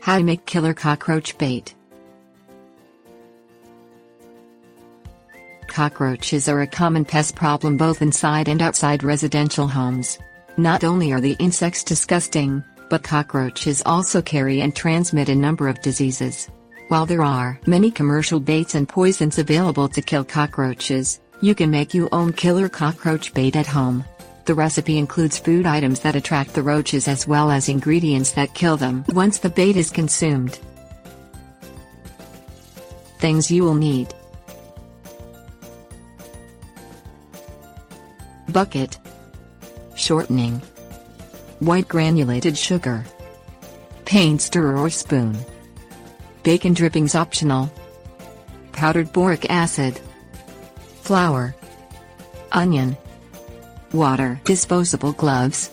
How to make killer cockroach bait. Cockroaches are a common pest problem both inside and outside residential homes. Not only are the insects disgusting, but cockroaches also carry and transmit a number of diseases. While there are many commercial baits and poisons available to kill cockroaches, you can make your own killer cockroach bait at home. The recipe includes food items that attract the roaches as well as ingredients that kill them once the bait is consumed. Things you will need: bucket, shortening, white granulated sugar, paint stirrer or spoon, bacon drippings optional, powdered boric acid, flour, onion, water, disposable gloves.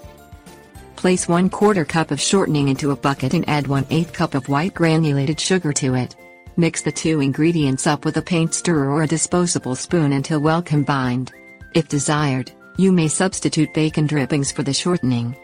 Place 1/4 cup of shortening into a bucket and add 1/8 cup of white granulated sugar to it. Mix the two ingredients up with a paint stirrer or a disposable spoon until well combined. If desired, you may substitute bacon drippings for the shortening.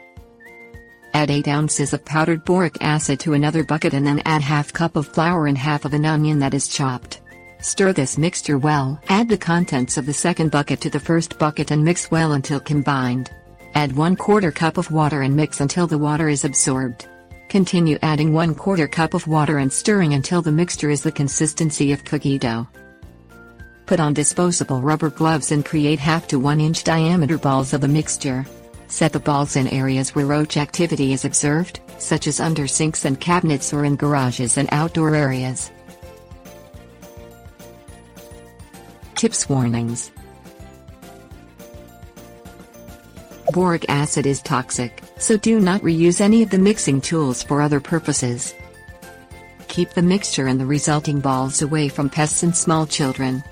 Add 8 ounces of powdered boric acid to another bucket and then add 1/2 cup of flour and half of an onion that is chopped. Stir this mixture well. Add the contents of the second bucket to the first bucket and mix well until combined. Add 1/4 cup of water and mix until the water is absorbed. Continue adding 1/4 cup of water and stirring until the mixture is the consistency of cookie dough. Put on disposable rubber gloves and create 1/2 to 1 inch diameter balls of the mixture. Set the balls in areas where roach activity is observed, such as under sinks and cabinets or in garages and outdoor areas. Tips: warnings. Boric acid is toxic, so do not reuse any of the mixing tools for other purposes. Keep the mixture and the resulting balls away from pests and small children.